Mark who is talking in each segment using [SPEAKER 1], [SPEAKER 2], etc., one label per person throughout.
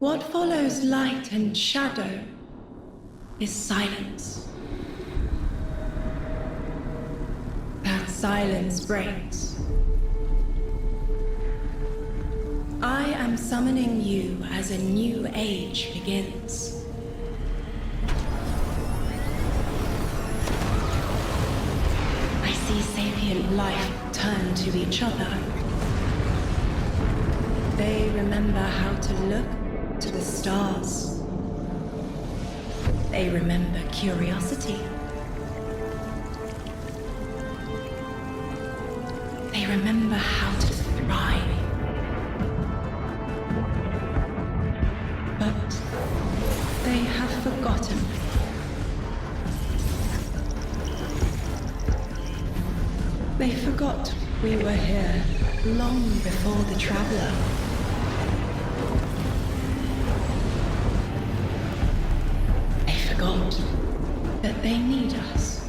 [SPEAKER 1] What follows light and shadow is silence. That silence breaks. I am summoning you as a new age begins. I see sapient life turn to each other. They remember how to look to the stars. They remember curiosity. They remember how to thrive. But they have forgotten. They forgot we were here long before the Traveler. They forgot that they need us.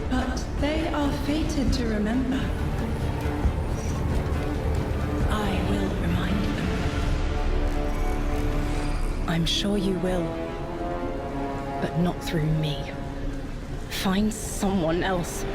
[SPEAKER 1] But they are fated to remember. I will remind them.
[SPEAKER 2] I'm sure you will, but not through me. Find someone else.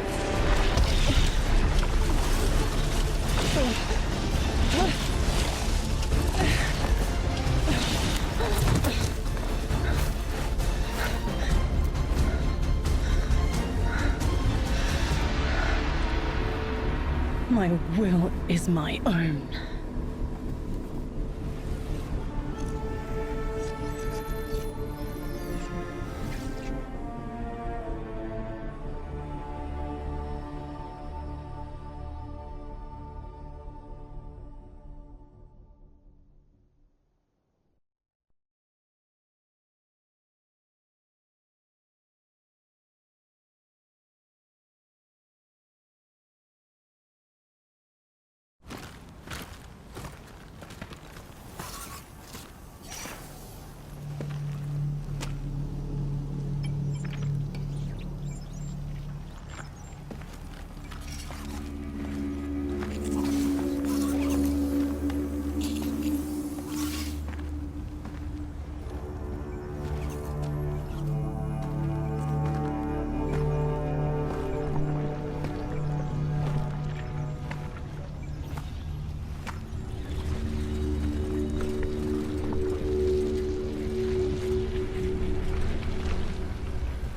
[SPEAKER 2] My will is my own.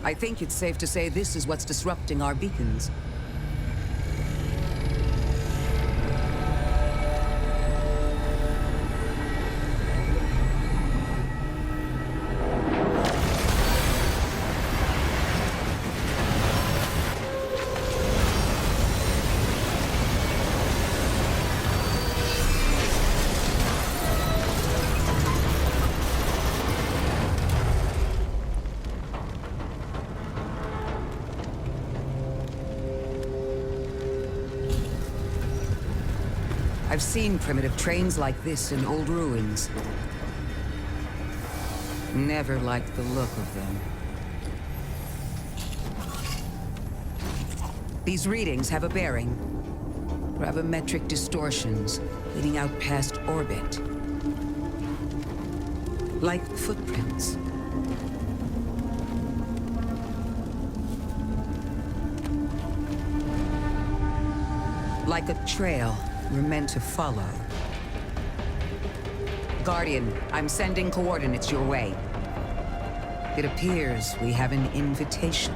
[SPEAKER 3] I think it's safe to say this is what's disrupting our beacons. I've seen primitive trains like this in old ruins. Never liked the look of them. These readings have a bearing. Gravimetric distortions leading out past orbit. Like footprints. Like a trail we're meant to follow. Guardian, I'm sending coordinates your way. It appears we have an invitation.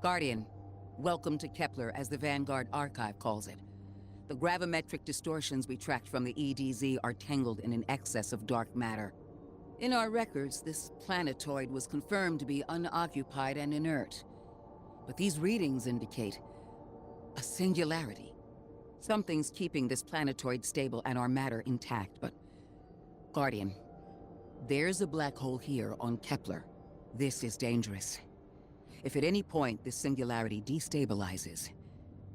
[SPEAKER 3] Guardian, welcome to Kepler, as the Vanguard Archive calls it. The gravimetric distortions we tracked from the EDZ are tangled in an excess of dark matter. In our records, this planetoid was confirmed to be unoccupied and inert. But these readings indicate a singularity. Something's keeping this planetoid stable and our matter intact, but... Guardian, there's a black hole here on Kepler. This is dangerous. If at any point this singularity destabilizes,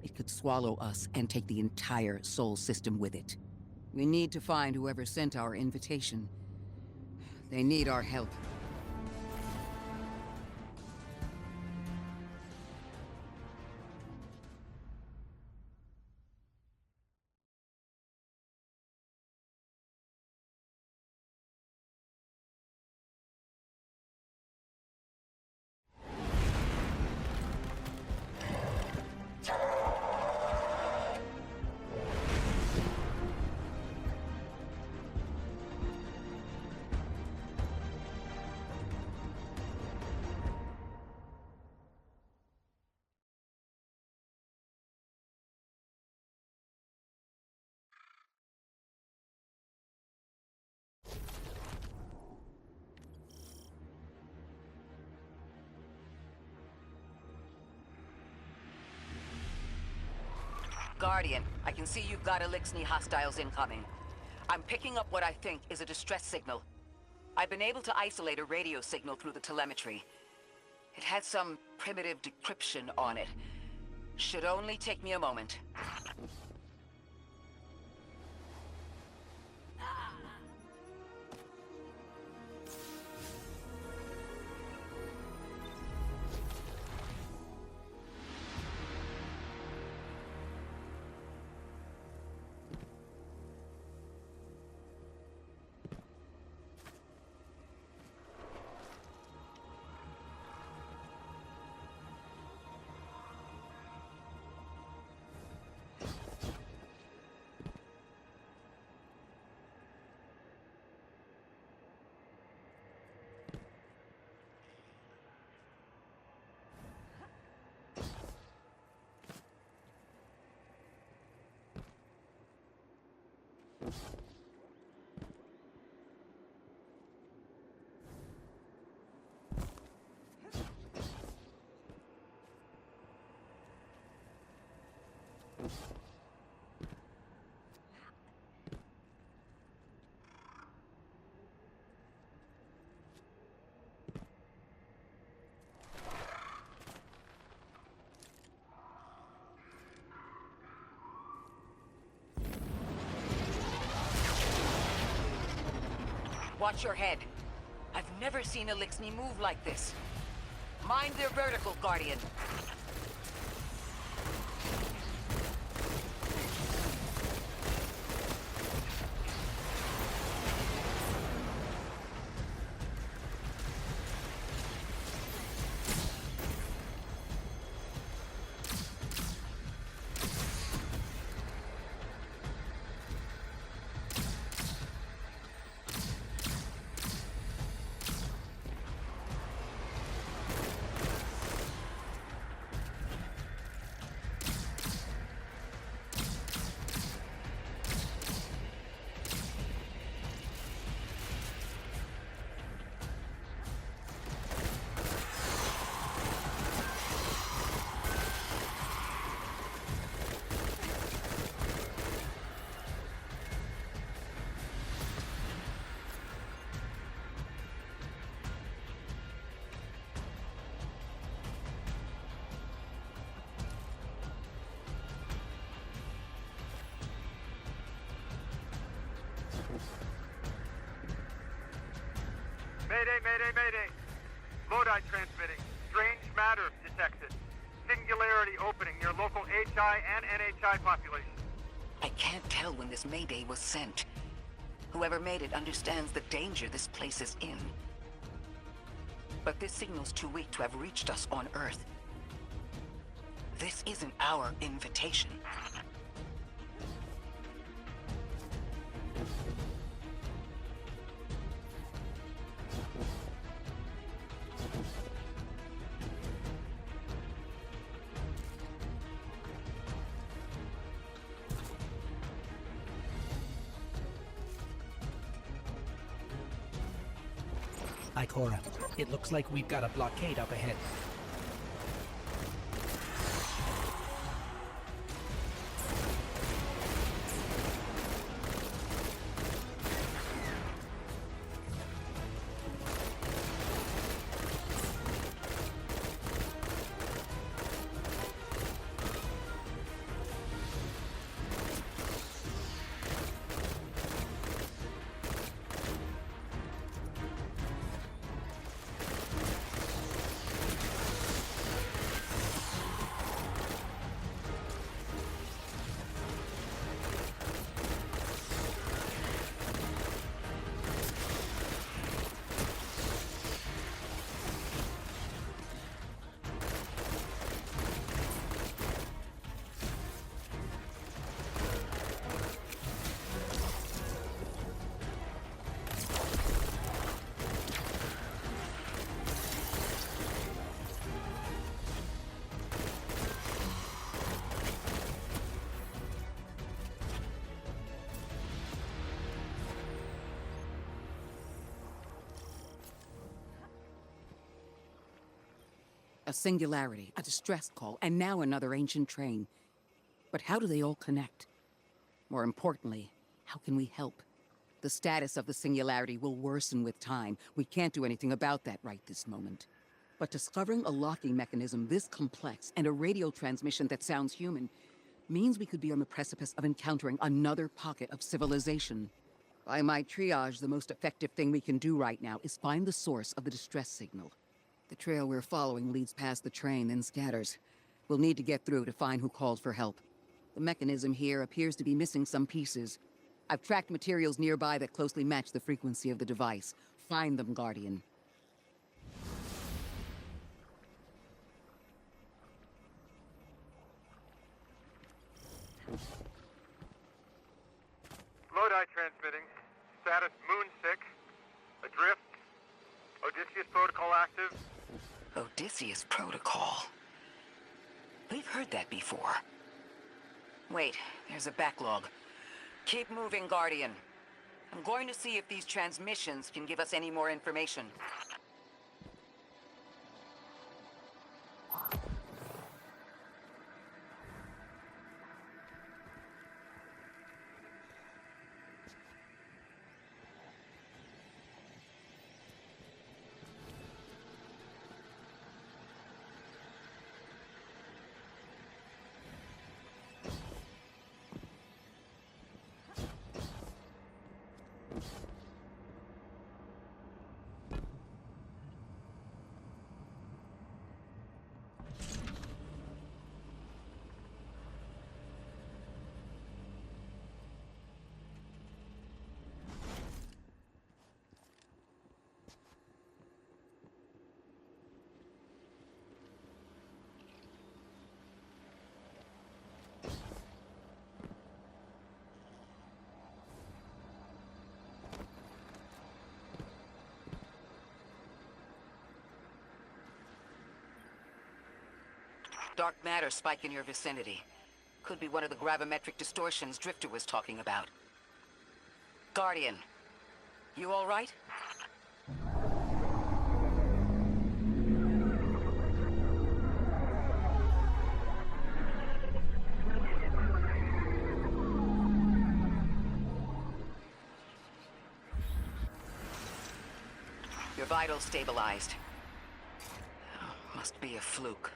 [SPEAKER 3] it could swallow us and take the entire Sol system with it. We need to find whoever sent our invitation. They need our help. Guardian, I can see you've got Eliksni hostiles incoming. I'm picking up what I think is a distress signal. I've been able to isolate a radio signal through the telemetry. It had some primitive decryption on it. Should only take me a moment. Watch your head. I've never seen Eliksni move like this. Mind their vertical, Guardian.
[SPEAKER 4] Mayday, mayday, mayday. Lodi transmitting. Strange matter detected. Singularity opening near local HI and NHI population.
[SPEAKER 3] I can't tell when this Mayday was sent. Whoever made it understands the danger this place is in. But this signal's too weak to have reached us on Earth. This isn't our invitation.
[SPEAKER 5] Ikora, it looks like we've got a blockade up ahead.
[SPEAKER 3] A singularity, a distress call, and now another ancient train. But how do they all connect? More importantly, how can we help? The status of the singularity will worsen with time. We can't do anything about that right this moment. But discovering a locking mechanism this complex and a radio transmission that sounds human means we could be on the precipice of encountering another pocket of civilization. By my triage, the most effective thing we can do right now is find the source of the distress signal. The trail we're following leads past the train, then scatters. We'll need to get through to find who called for help. The mechanism here appears to be missing some pieces. I've tracked materials nearby that closely match the frequency of the device. Find them, Guardian.
[SPEAKER 4] Lodi transmitting. Status Moon 6. Adrift. Odysseus protocol active.
[SPEAKER 3] Odysseus Protocol. We've heard that before. Wait, there's a backlog. Keep moving, Guardian. I'm going to see if these transmissions can give us any more information. Dark matter spike in your vicinity. Could be one of the gravimetric distortions Drifter was talking about. Guardian, you all right? Your vitals stabilized. Oh, must be a fluke.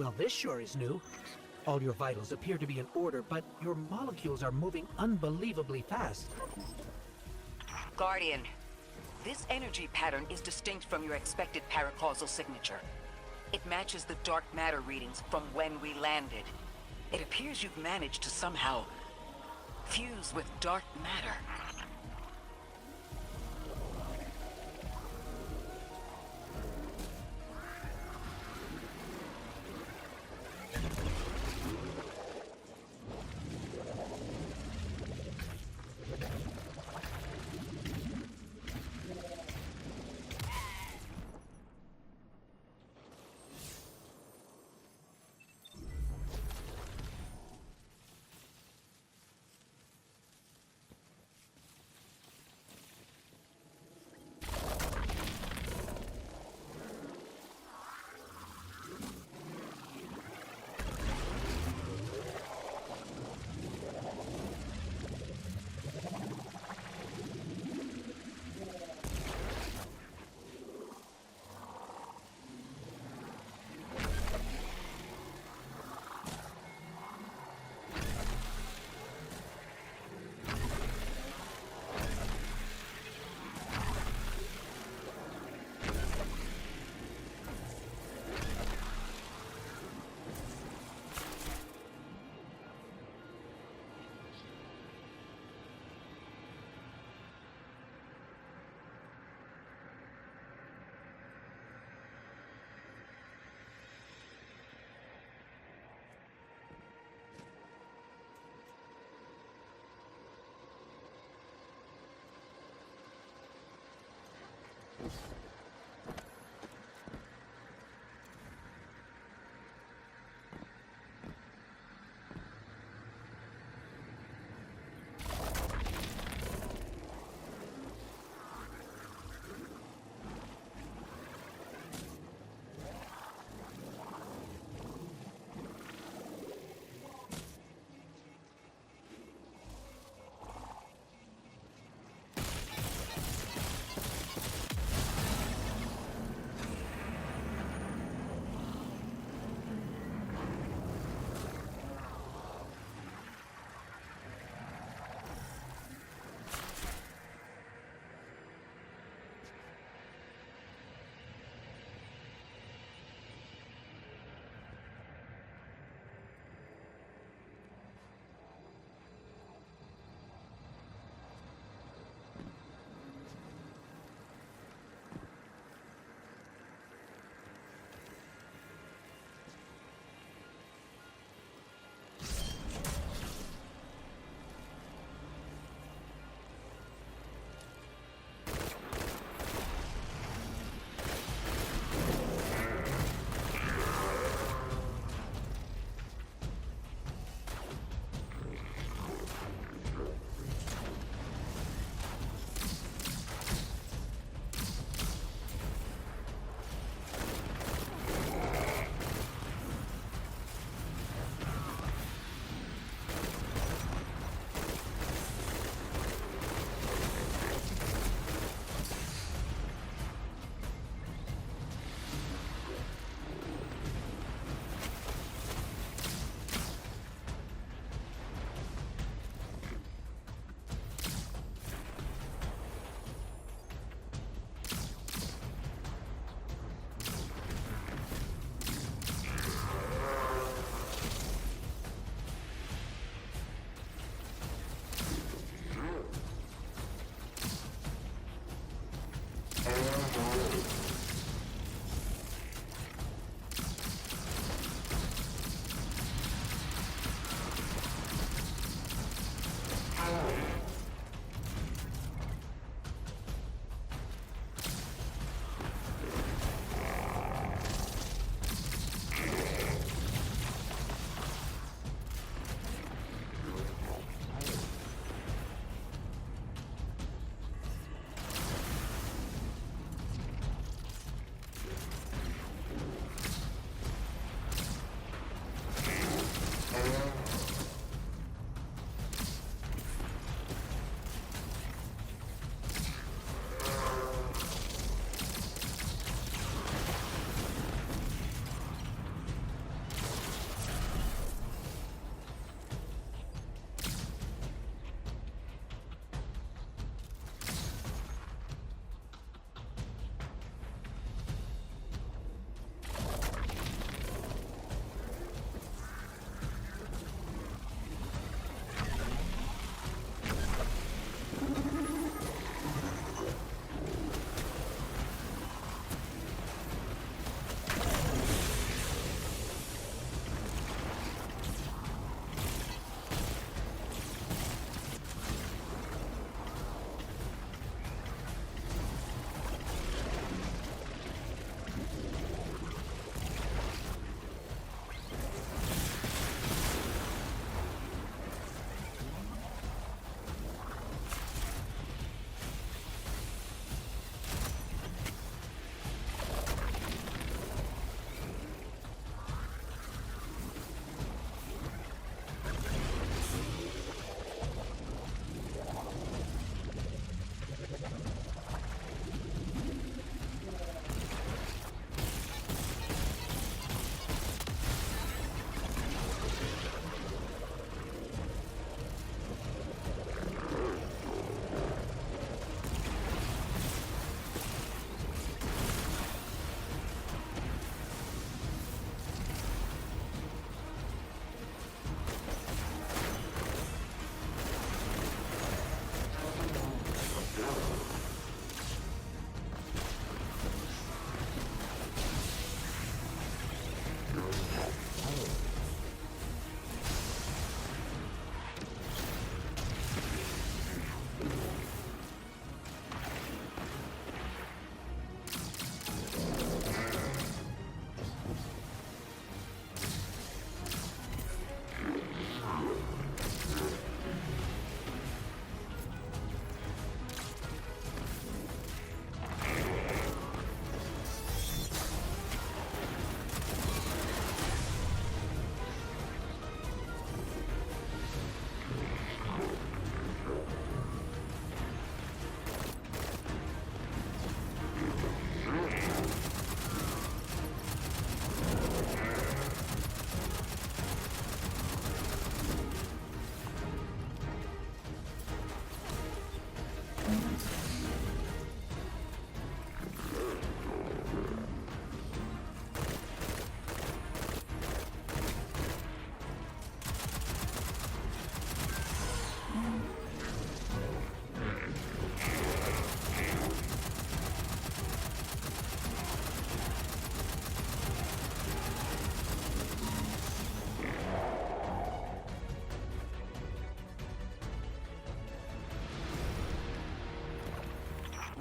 [SPEAKER 5] Well, this sure is new. All your vitals appear to be in order, but your molecules are moving unbelievably fast.
[SPEAKER 3] Guardian, this energy pattern is distinct from your expected paracausal signature. It matches the dark matter readings from when we landed. It appears you've managed to somehow fuse with dark matter.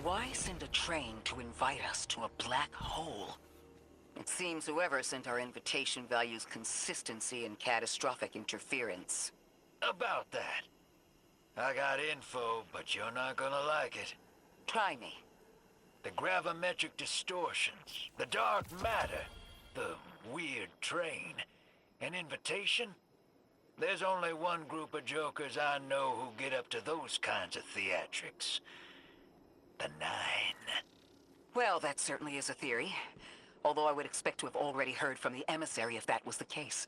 [SPEAKER 3] Why send a train to invite us to a black hole? It seems whoever sent our invitation values consistency and catastrophic interference.
[SPEAKER 6] About that. I got info, but you're not gonna like it.
[SPEAKER 3] Try me.
[SPEAKER 6] The gravimetric distortions, the dark matter, the weird train. An invitation? There's only one group of jokers I know who get up to those kinds of theatrics. The Nine.
[SPEAKER 3] Well, that certainly is a theory. Although I would expect to have already heard from the emissary if that was the case.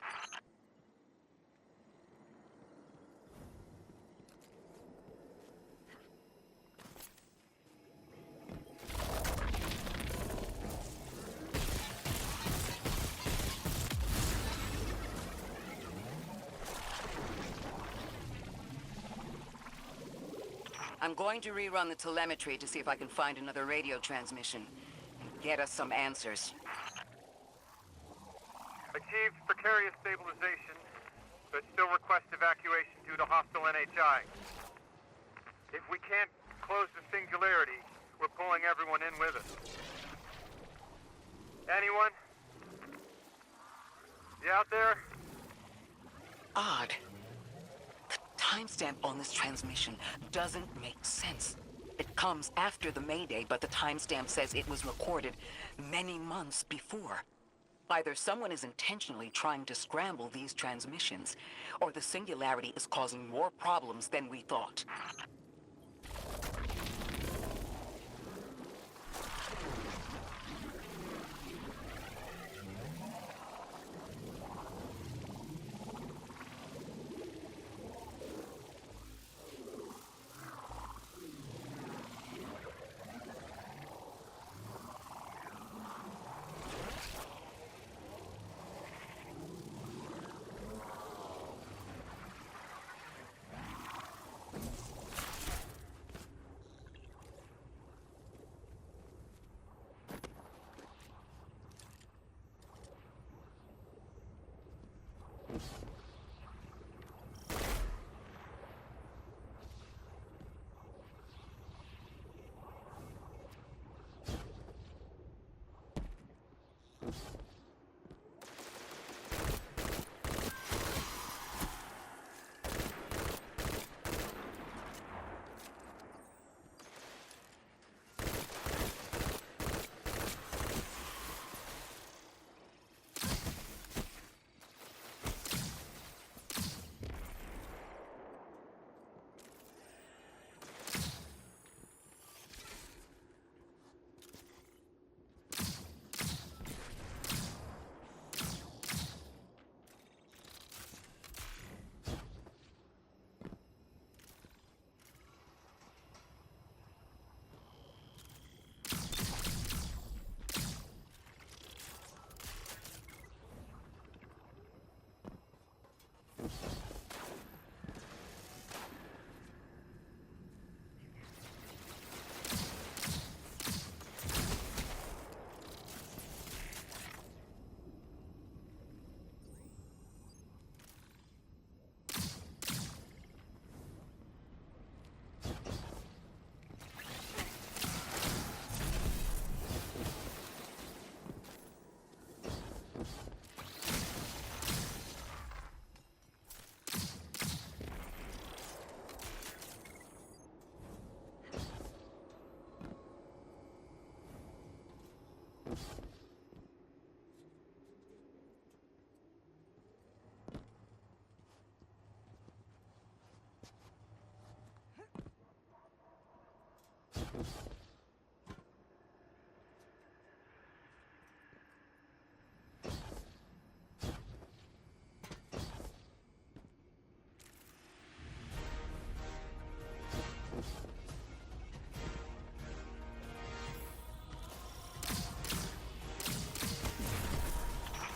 [SPEAKER 3] I'm going to rerun the telemetry to see if I can find another radio transmission and get us some answers.
[SPEAKER 4] Achieved precarious stabilization, but still request evacuation due to hostile NHI. If we can't close the singularity, we're pulling everyone in with us. Anyone? You out there?
[SPEAKER 3] Odd. The timestamp on this transmission doesn't make sense. It comes after the Mayday, but the timestamp says it was recorded many months before. Either someone is intentionally trying to scramble these transmissions, or the singularity is causing more problems than we thought.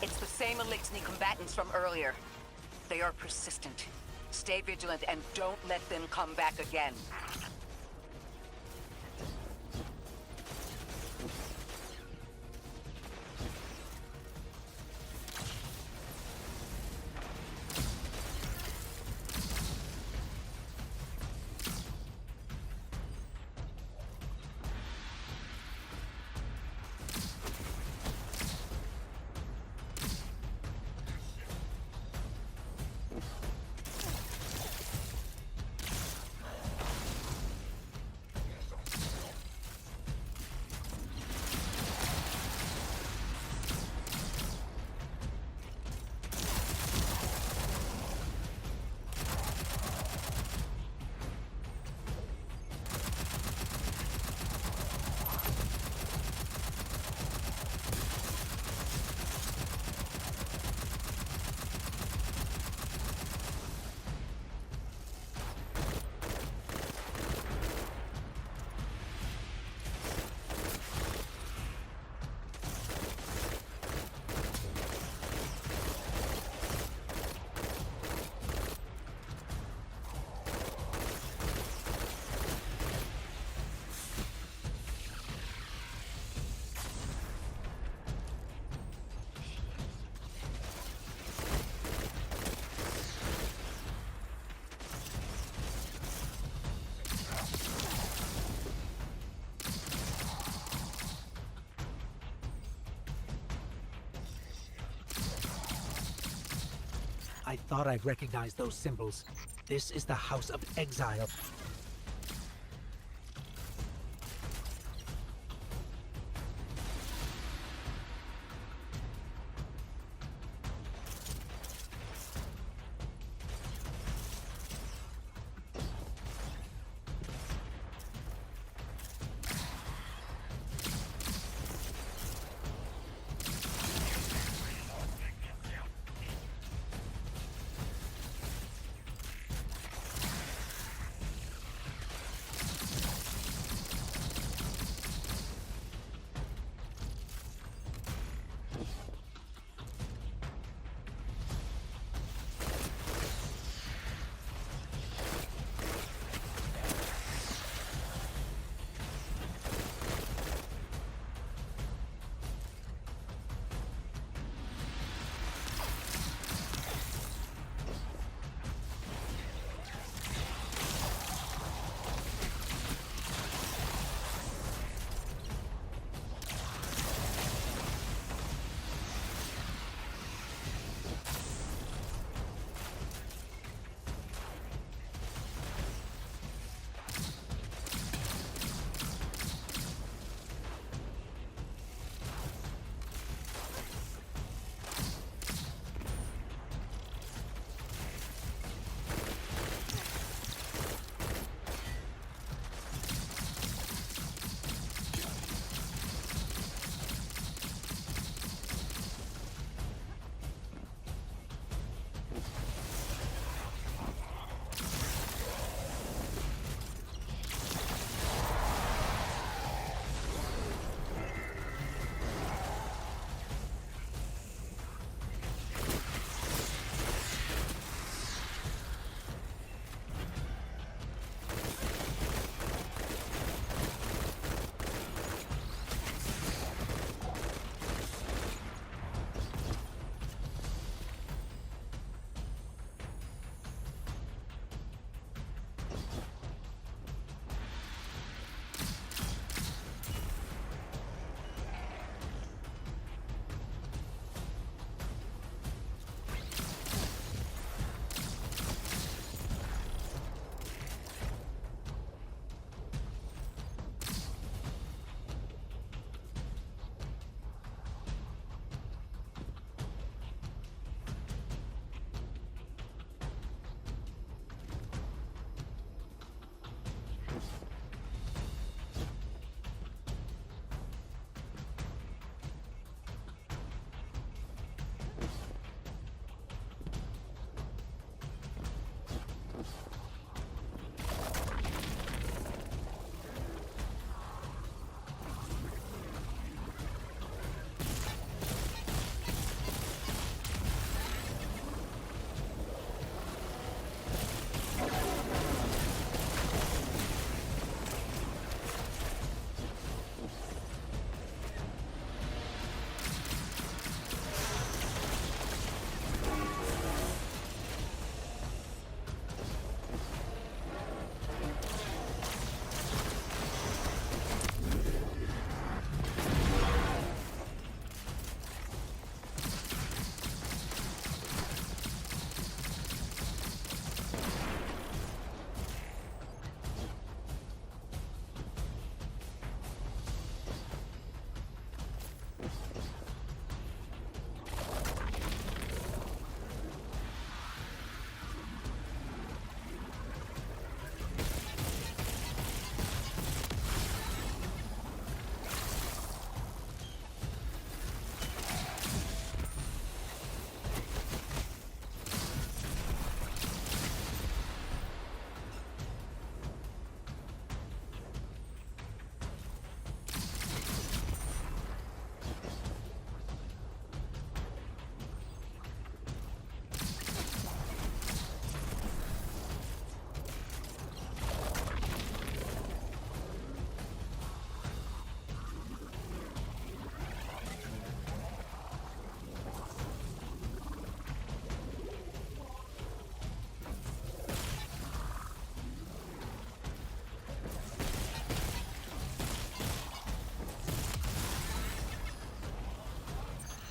[SPEAKER 3] It's the same Elixni combatants from earlier. They are persistent. Stay vigilant and don't let them come back again.
[SPEAKER 5] I thought I'd recognize those symbols. This is the House of Exile.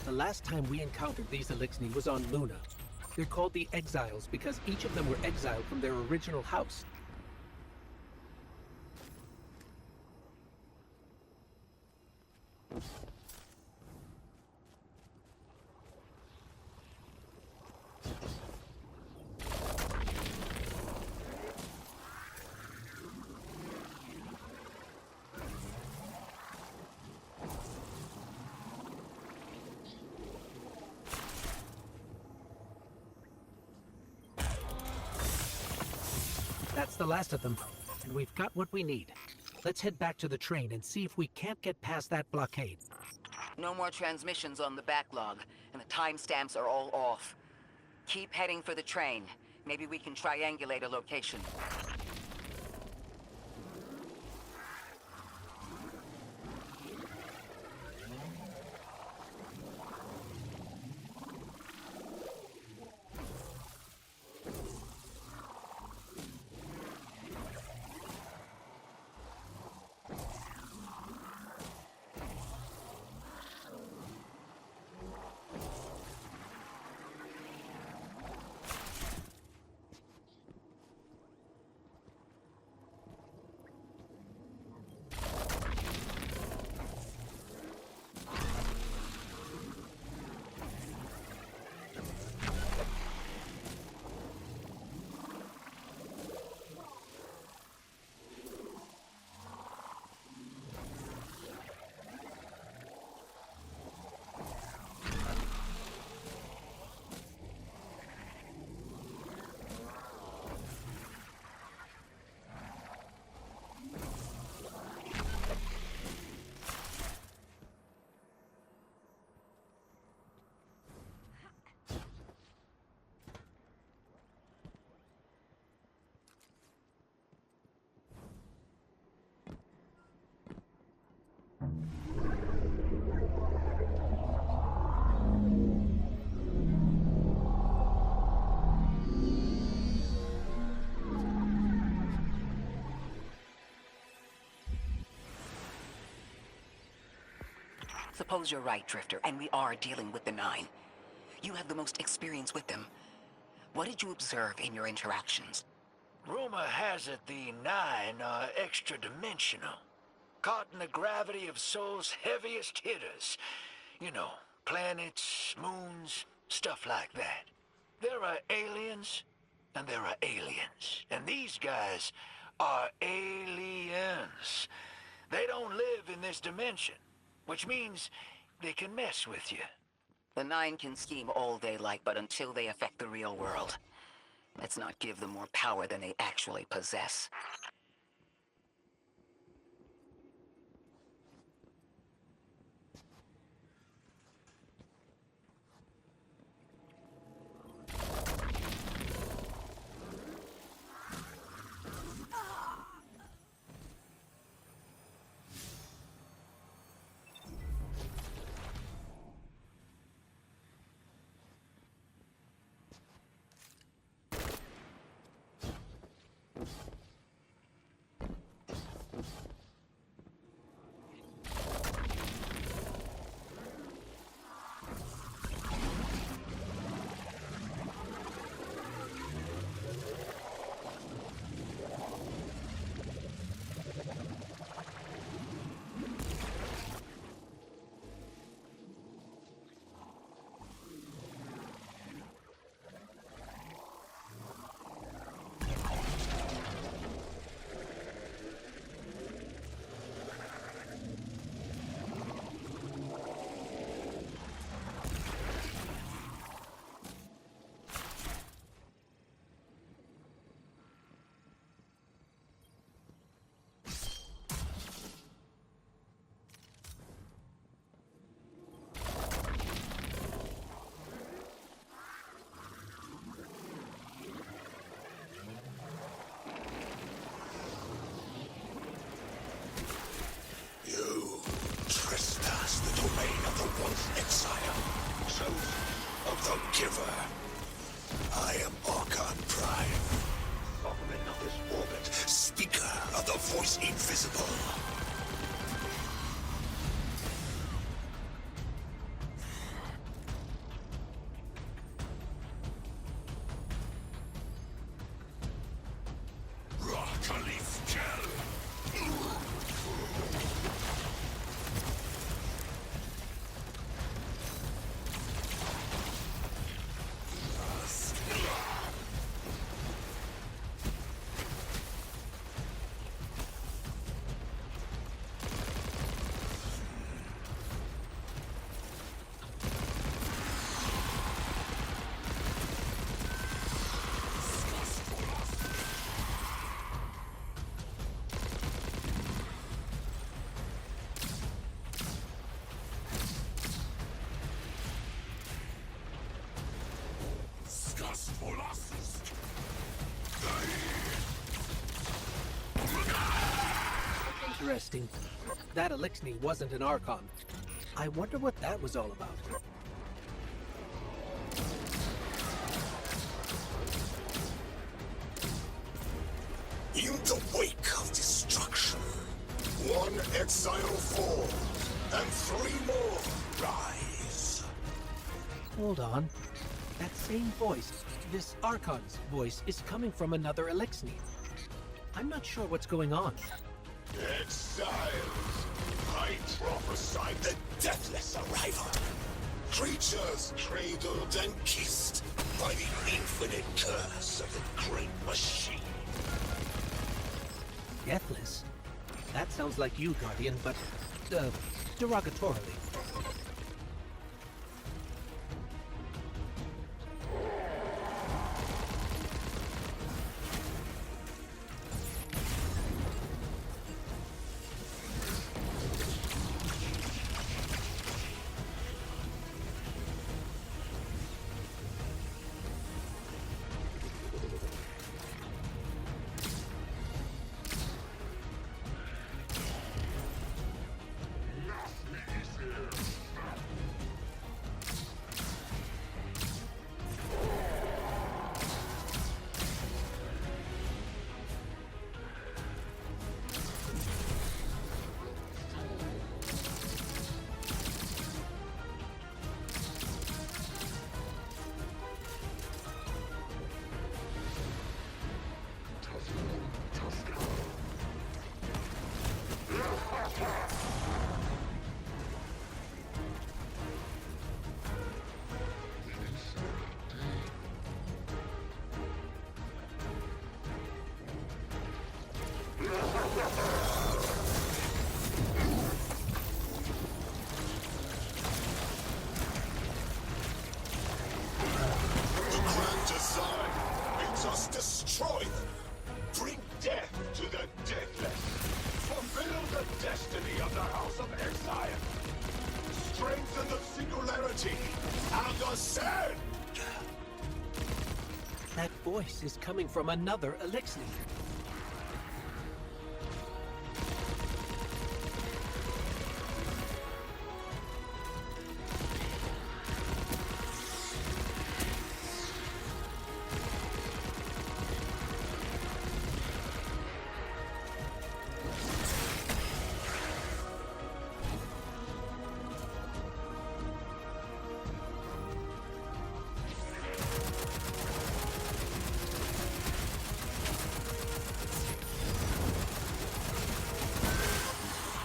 [SPEAKER 5] The last time we encountered these Elixni was on Luna. They're called the Exiles because each of them were exiled from their original house. That's the last of them, and we've got what we need. Let's head back to the train and see if we can't get past that blockade.
[SPEAKER 3] No more transmissions on the backlog, and the timestamps are all off. Keep heading for the train. Maybe we can triangulate a location. Suppose you're right, Drifter, and we are dealing with the Nine. You have the most experience with them. What did you observe in your interactions?
[SPEAKER 6] Rumor has it the Nine are extra-dimensional. Caught in the gravity of Sol's heaviest hitters. You know, planets, moons, stuff like that. There are aliens, and there are aliens. And these guys are aliens. They don't live in this dimension, which means they can mess with you.
[SPEAKER 3] The Nine can scheme all they like, but until they affect the real world, let's not give them more power than they actually possess.
[SPEAKER 5] Interesting. That Elixni wasn't an Archon. I wonder what that was all about.
[SPEAKER 7] In the wake of destruction, one exile fall, and 3 more rise.
[SPEAKER 5] Hold on. That same voice, this Archon's voice, is coming from another Elixni. I'm not sure what's going on.
[SPEAKER 7] Exiles, I prophesied the deathless arrival. Creatures cradled and kissed by the infinite curse of the great machine.
[SPEAKER 5] Deathless? That sounds like you, Guardian, but, derogatorily.
[SPEAKER 7] The grand design bids us destroy them. Bring death to the deathless. Fulfill the destiny of the House of Exile. Strengthen the singularity and ascend.
[SPEAKER 5] That voice is coming from another Elixni.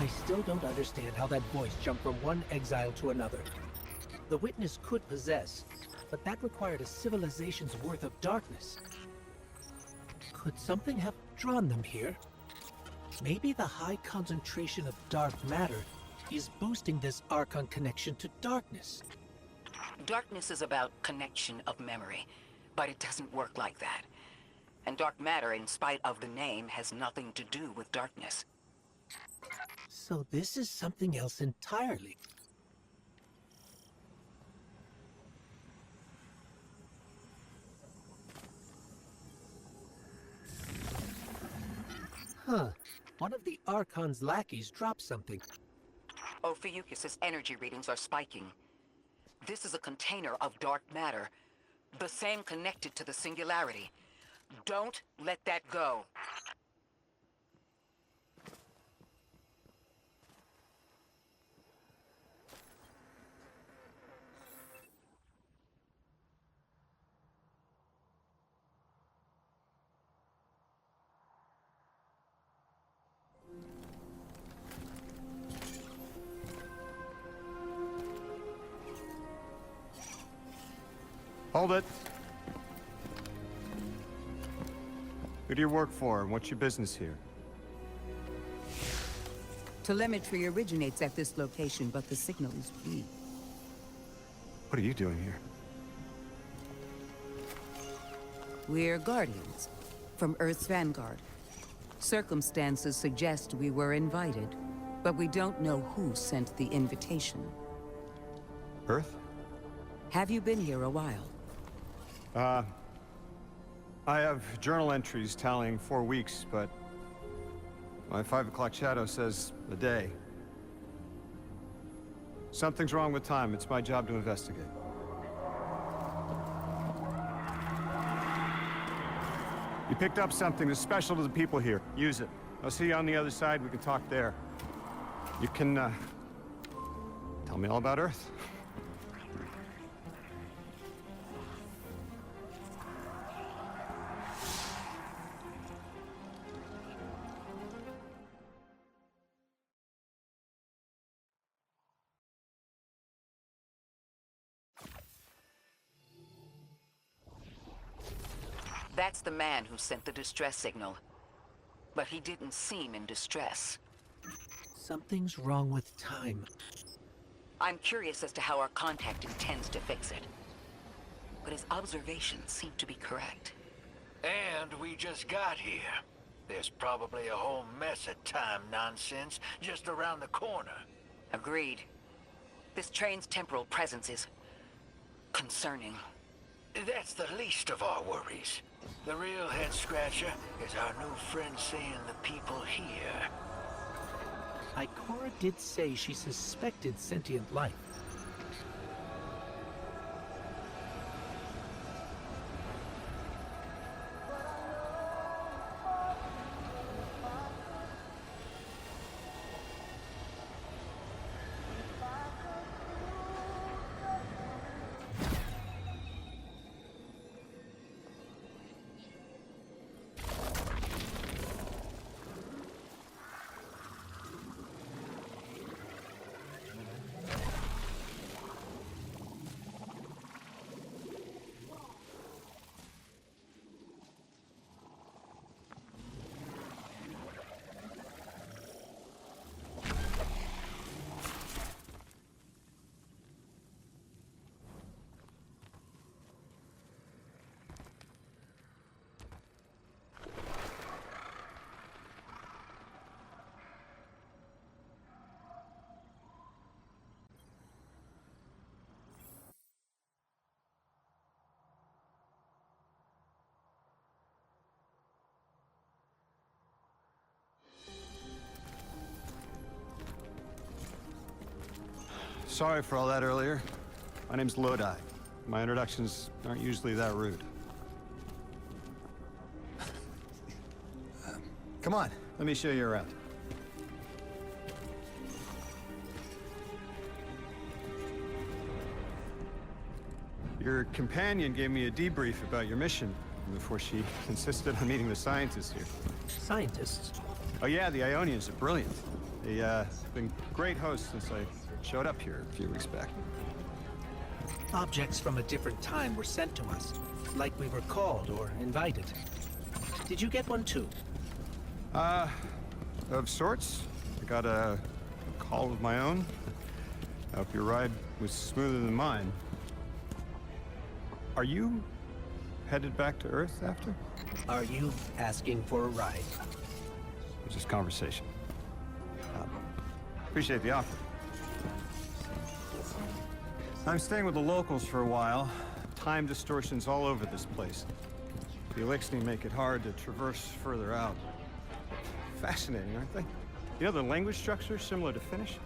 [SPEAKER 5] I still don't understand how that voice jumped from one exile to another. The Witness could possess, but that required a civilization's worth of darkness. Could something have drawn them here? Maybe the high concentration of dark matter is boosting this Archon connection to darkness.
[SPEAKER 3] Darkness is about connection of memory, but it doesn't work like that. And dark matter, in spite of the name, has nothing to do with darkness.
[SPEAKER 5] So this is something else entirely. Huh. One of the Archon's lackeys dropped something.
[SPEAKER 3] Ophiuchus's energy readings are spiking. This is a container of dark matter, the same connected to the singularity. Don't let that go.
[SPEAKER 8] Hold it. Who do you work for, and what's your business here?
[SPEAKER 3] Telemetry originates at this location, but the signal is weak.
[SPEAKER 8] What are you doing here?
[SPEAKER 3] We're Guardians, from Earth's Vanguard. Circumstances suggest we were invited, but we don't know who sent the invitation.
[SPEAKER 8] Earth?
[SPEAKER 3] Have you been here a while?
[SPEAKER 8] I have journal entries tallying 4 weeks, but My 5 o'clock shadow says a day. Something's wrong with time. It's my job to investigate. You picked up something that's special to the people here. Use it. I'll see you on the other side. We can talk there. You can, tell me all about Earth.
[SPEAKER 3] That's the man who sent the distress signal. But he didn't seem in distress.
[SPEAKER 5] Something's wrong with time.
[SPEAKER 3] I'm curious as to how our contact intends to fix it. But his observations seem to be correct.
[SPEAKER 6] And we just got here. There's probably a whole mess of time nonsense just around the corner.
[SPEAKER 3] Agreed. This train's temporal presence is concerning.
[SPEAKER 6] That's the least of our worries. The real head-scratcher is our new friend seeing the people here.
[SPEAKER 5] Ikora did say she suspected sentient life.
[SPEAKER 8] Sorry for all that earlier. My name's Lodi. My introductions aren't usually that rude.
[SPEAKER 9] Come on.
[SPEAKER 8] Let me show you around. Your companion gave me a debrief about your mission before she insisted on meeting the scientists here.
[SPEAKER 5] Scientists?
[SPEAKER 8] Oh yeah, the Ionians are brilliant. They've been great hosts since I showed up here a few weeks back.
[SPEAKER 5] Objects from a different time were sent to us, like we were called or invited. Did you get one too?
[SPEAKER 8] Of sorts. I got a call of my own. I hope your ride was smoother than mine. Are you headed back to Earth after?
[SPEAKER 5] Are you asking for a ride?
[SPEAKER 8] It was just conversation. Appreciate the offer. I'm staying with the locals for a while. Time distortions all over this place. The Elixni make it hard to traverse further out. Fascinating, aren't they? You know, the language structure is similar to Finnish.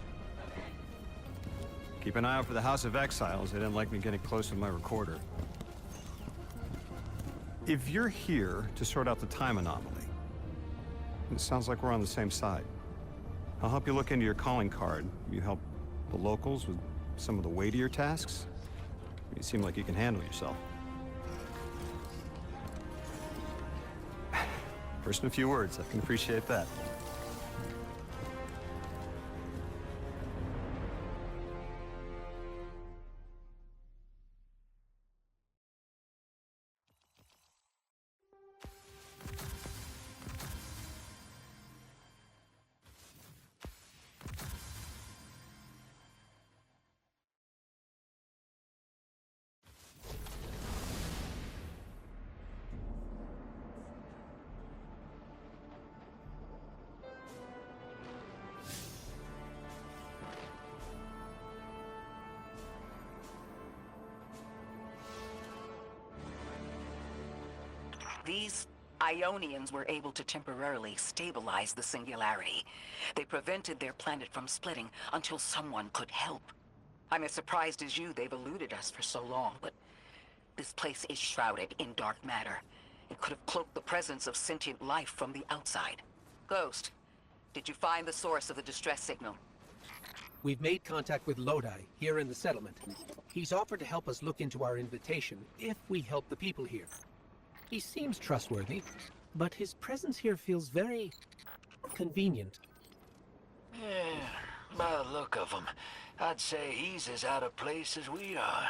[SPEAKER 8] Keep an eye out for the House of Exiles. They didn't like me getting close with my recorder. If you're here to sort out the time anomaly, it sounds like we're on the same side. I'll help you look into your calling card. You help the locals with some of the weightier tasks. You seem like you can handle yourself. First in a few words, I can appreciate that.
[SPEAKER 3] These Ionians were able to temporarily stabilize the singularity. They prevented their planet from splitting until someone could help. I'm as surprised as you they've eluded us for so long, but this place is shrouded in dark matter. It could have cloaked the presence of sentient life from the outside. Ghost, did you find the source of the distress signal?
[SPEAKER 5] We've made contact with Lodi, here in the settlement. He's offered to help us look into our invitation, if we help the people here. He seems trustworthy, but his presence here feels very convenient.
[SPEAKER 6] Yeah, by the look of him, I'd say he's as out of place as we are.